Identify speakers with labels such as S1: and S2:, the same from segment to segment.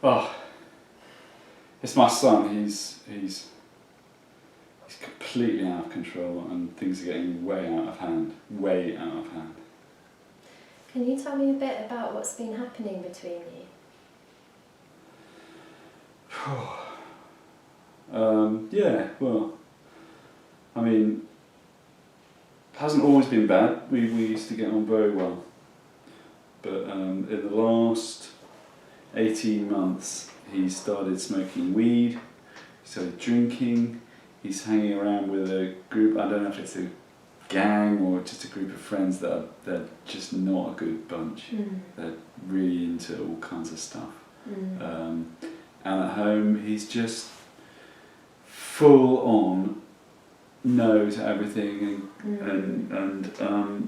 S1: Oh, it's my son. He's completely out of control, and things are getting way out of hand. Way out of hand.
S2: Can you tell me a bit about what's been happening between you?
S1: Yeah, well, I mean, it hasn't always been bad. We used to get on very well. But in the last 18 months, he started smoking weed, he started drinking, he's hanging around with a group, I don't know if it's a gang or just a group of friends they're just not a good bunch. They're really into all kinds of stuff. And at home he's just full on no to everything, and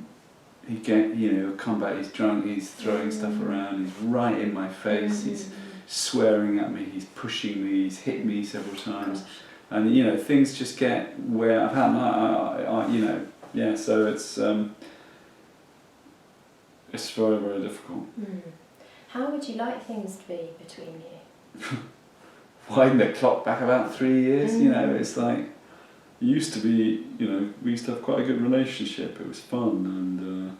S1: he'll come back, he's drunk, he's throwing stuff around, he's right in my face, he's swearing at me, he's pushing me, he's hit me several times.
S2: Gosh.
S1: And things just get where I've had so it's very, very difficult.
S2: How would you like things to be between you?
S1: Wind the clock back about 3 years, it's like, it used to be, we used to have quite a good relationship, it was fun, and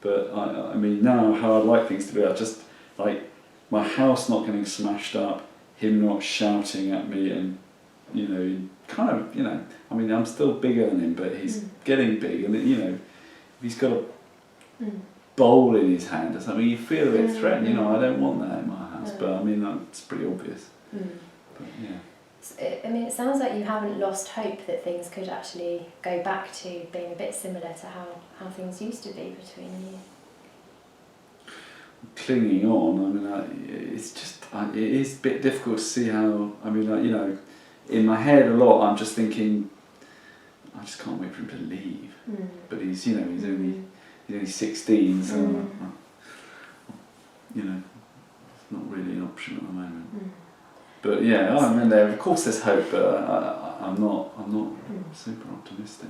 S1: but I mean now how I'd like things to be, I just like my house not getting smashed up, him not shouting at me, and I mean I'm still bigger than him, but he's getting big, and if he's got a bowl in his hand or something, you feel a bit threatened, I don't want that in my house, but I mean that's pretty obvious. But, yeah.
S2: I mean, it sounds like you haven't lost hope that things could actually go back to being a bit similar to how things used to be between you.
S1: Clinging on, I mean, it's just, it is a bit difficult to see how, I mean, in my head a lot I'm just thinking, I just can't wait for him to leave. But he's only 16, so, it's not really an option at the moment. But yeah, I mean, of course there's hope, but I'm not super optimistic.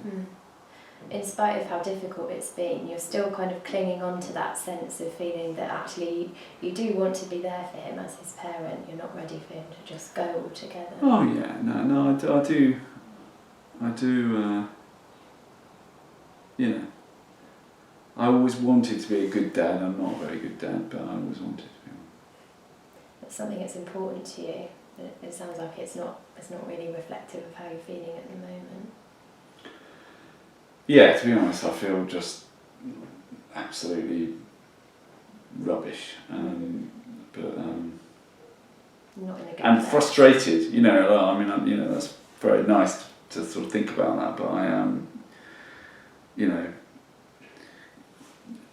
S2: In spite of how difficult it's been, you're still kind of clinging on to that sense of feeling that actually you do want to be there for him as his parent. You're not ready for him to just go altogether.
S1: Oh yeah, no, I do. I always wanted to be a good dad. I'm not a very good dad, but I always wanted to be one.
S2: It's something that's important to you. It sounds like it's not really reflective of how you're feeling at the moment.
S1: Yeah, to be honest, I feel just absolutely rubbish, but
S2: not in a good
S1: and
S2: way.
S1: frustrated. I mean, that's very nice to sort of think about that, but I am,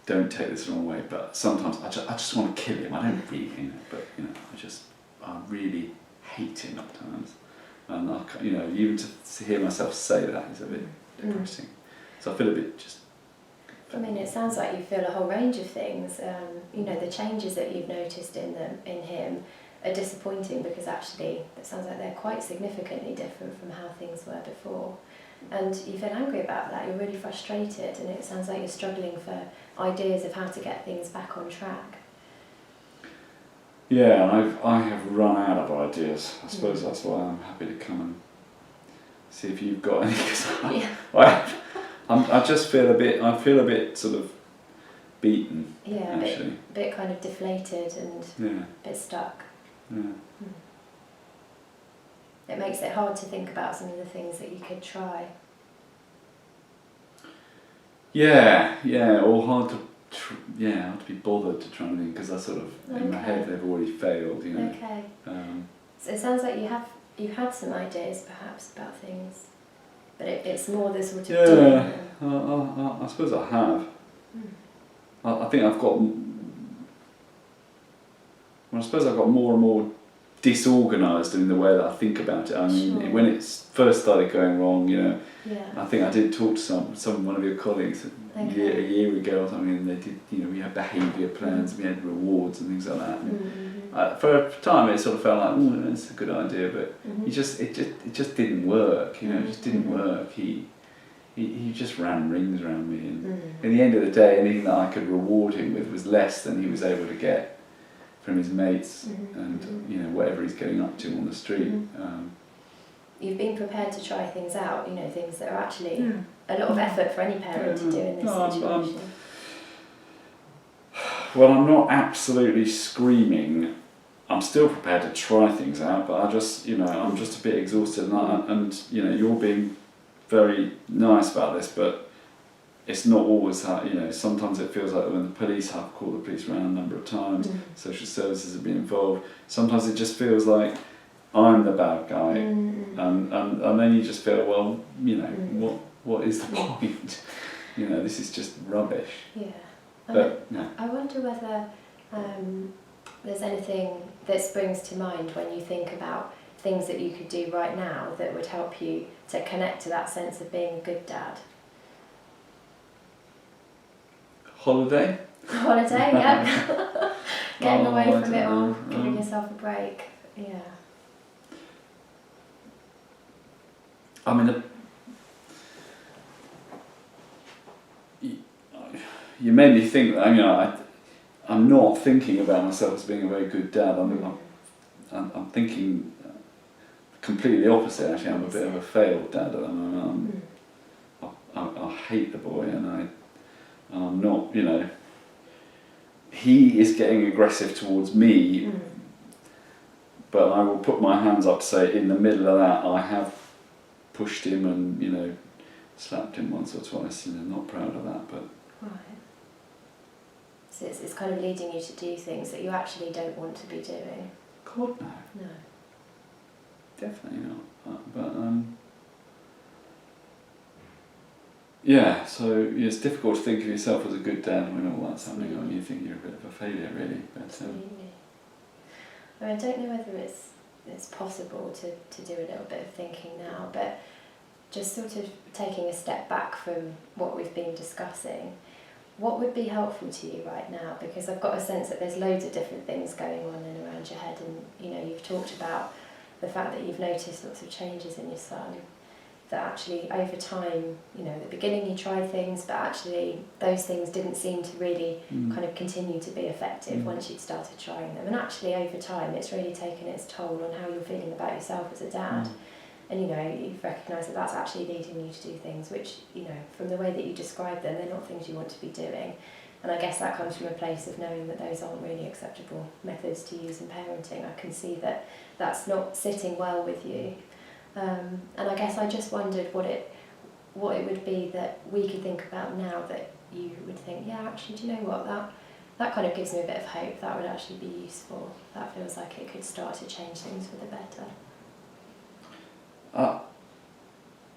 S1: don't take this the wrong way, but sometimes I just want to kill him. I don't really, but I really hate him at times, and even to hear myself say that is a bit depressing. So I feel a bit just.
S2: I mean, it sounds like you feel a whole range of things. The changes that you've noticed in him are disappointing because actually it sounds like they're quite significantly different from how things were before. And you feel angry about that, you're really frustrated, and it sounds like you're struggling for ideas of how to get things back on track.
S1: Yeah, I have run out of ideas. I suppose that's why I'm happy to come and see if you've got any. Cause I just feel I feel a bit sort of beaten.
S2: Yeah,
S1: actually.
S2: a bit kind of deflated and a bit stuck.
S1: Yeah.
S2: It makes it hard to think about some of the things that you could try.
S1: Yeah, or hard to be bothered to try anything because I sort of in my head they've already failed.
S2: Okay. So it sounds like you've had some ideas perhaps about things, but it's more the sort of doing.
S1: I suppose I have. I think I've got. Well, I suppose I've got more and more disorganised in the way that I think about it. I mean, when it first started going wrong, I think I did talk to one of your colleagues a year ago or something, and they did, we had behaviour plans, we had rewards and things like that. And for a time, it sort of felt like, oh, that's a good idea, but it just didn't work. It just didn't work. He just ran rings around me, and in the end of the day, anything that I could reward him with was less than he was able to get from his mates
S2: Mm-hmm.
S1: and
S2: Mm-hmm.
S1: you know whatever he's getting up to on the street.
S2: Mm-hmm. You've been prepared to try things out, you know, things that are actually
S1: Yeah.
S2: a lot of effort for any parent to do in this
S1: No,
S2: situation.
S1: Well, I'm not absolutely screaming. I'm still prepared to try things out, but I just, you know, I'm just a bit exhausted, and you know, you're being very nice about this, but it's not always how, you know, sometimes it feels like when the police have called the police around a number of times, social services have been involved, sometimes it just feels like I'm the bad guy, and then you just feel, well, you know, what is the point? You know, this is just rubbish.
S2: Yeah.
S1: But, yeah.
S2: I wonder whether there's anything that springs to mind when you think about things that you could do right now that would help you to connect to that sense of being a good dad.
S1: Holiday?
S2: Holiday, yeah. Getting away from it all,
S1: know.
S2: giving yourself a break, yeah.
S1: I mean, you made me think that, you know, I'm not thinking about myself as being a very good dad. I'm thinking completely opposite, actually. I'm a bit of a failed dad at the moment. I hate the boy, and I'm not, you know, he is getting aggressive towards me, but I will put my hands up to say in the middle of that I have pushed him and, you know, slapped him once or twice, and I'm not proud of that, but...
S2: Right. So it's kind of leading you to do things that you actually don't want to be doing.
S1: God, no.
S2: No.
S1: Definitely not. But yeah, so it's difficult to think of yourself as a good dad when all that's happening on you. Think you're a bit of a failure, really. But,
S2: absolutely. I mean, I don't know whether it's possible to do a little bit of thinking now, but just sort of taking a step back from what we've been discussing, what would be helpful to you right now? Because I've got a sense that there's loads of different things going on in around your head, and you know, you've talked about the fact that you've noticed lots of changes in your son, that actually over time, you know, at the beginning you tried things, but actually those things didn't seem to really kind of continue to be effective once you'd started trying them, and actually over time it's really taken its toll on how you're feeling about yourself as a dad. And you know, you've recognised that that's actually leading you to do things which, you know, from the way that you describe them, they're not things you want to be doing. And I guess that comes from a place of knowing that those aren't really acceptable methods to use in parenting. I can see that that's not sitting well with you. And I guess I just wondered what it would be that we could think about now that you would think, yeah, actually, do you know what, that kind of gives me a bit of hope. That would actually be useful. That feels like it could start to change things for the better.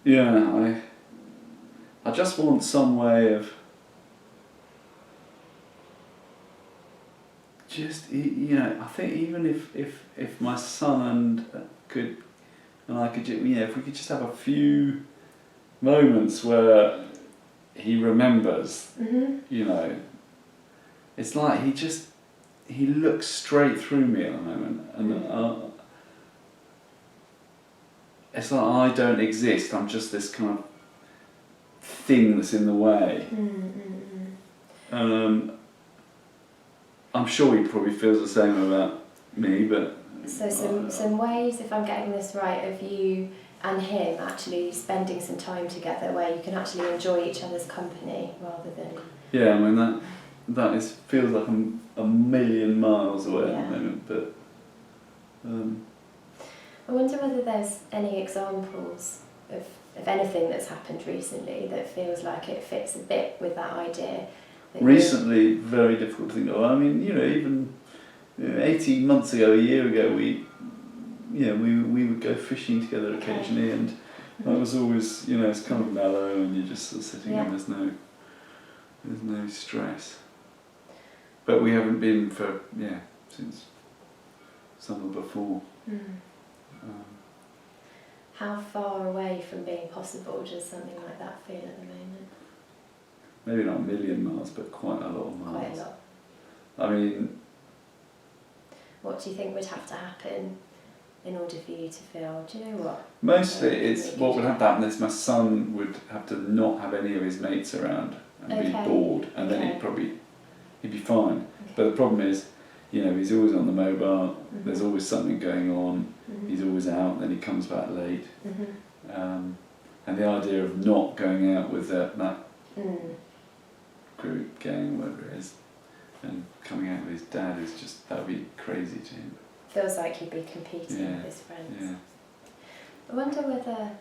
S1: Yeah, I just want some way of just, you know, I think even if my son and I could, you know, if we could just have a few moments where he remembers, you know, it's like he looks straight through me at the moment, and it's like I don't exist. I'm just this kind of thing that's in the way. I'm sure he probably feels the same about me, but...
S2: So some ways, if I'm getting this right, of you and him actually spending some time together where you can actually enjoy each other's company rather than...
S1: Yeah, I mean, that feels like I'm a million miles away at the moment, but...
S2: I wonder whether there's any examples of anything that's happened recently that feels like it fits a bit with that idea.
S1: Recently, very difficult to think of. I mean, you know, even 18 months ago, a year ago, we would go fishing together occasionally, and that was always, you know, it's kind of mellow, and you're just sort of sitting and there's no stress. But we haven't been since summer before.
S2: How far away from being possible does something like that feel at the moment?
S1: Maybe not a million miles, but quite a lot of miles.
S2: Quite a lot.
S1: I mean...
S2: What do you think would have to happen in order for you to feel, do you know what?
S1: Mostly it's what would have to happen is my son would have to not have any of his mates around and be bored, and then he'd be fine. But the problem is, you know, he's always on the mobile.
S2: Mhm.
S1: There's always something going on.
S2: Mhm.
S1: He's always out. Then he comes back late.
S2: Mhm.
S1: And the idea of not going out with that
S2: Mm.
S1: group, gang, whatever it is, and coming out with his dad is just, that would be crazy to him.
S2: Feels like he'd be competing
S1: Yeah.
S2: with his friends.
S1: Yeah.
S2: I wonder whether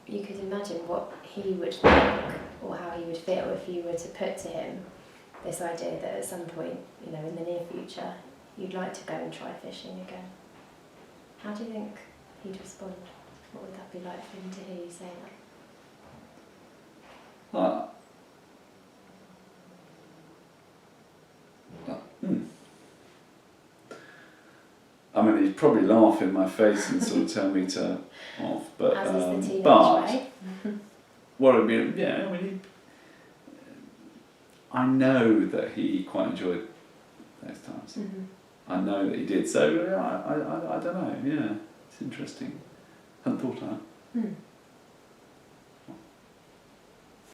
S2: you could imagine what he would think or how he would feel if you were to put to him this idea that at some point, you know, in the near future, you'd like to go and try fishing again. How do you think he'd respond? What would that be like for him to hear you say that?
S1: I mean, he'd probably laugh in my face and sort of tell me to off, but
S2: As is the teenage
S1: but
S2: way.
S1: what would be, yeah, I mean, I know that he quite enjoyed those times.
S2: Mhm.
S1: I know that he did. So I don't know. Yeah, it's interesting. Hadn't thought of that.
S2: Hmm.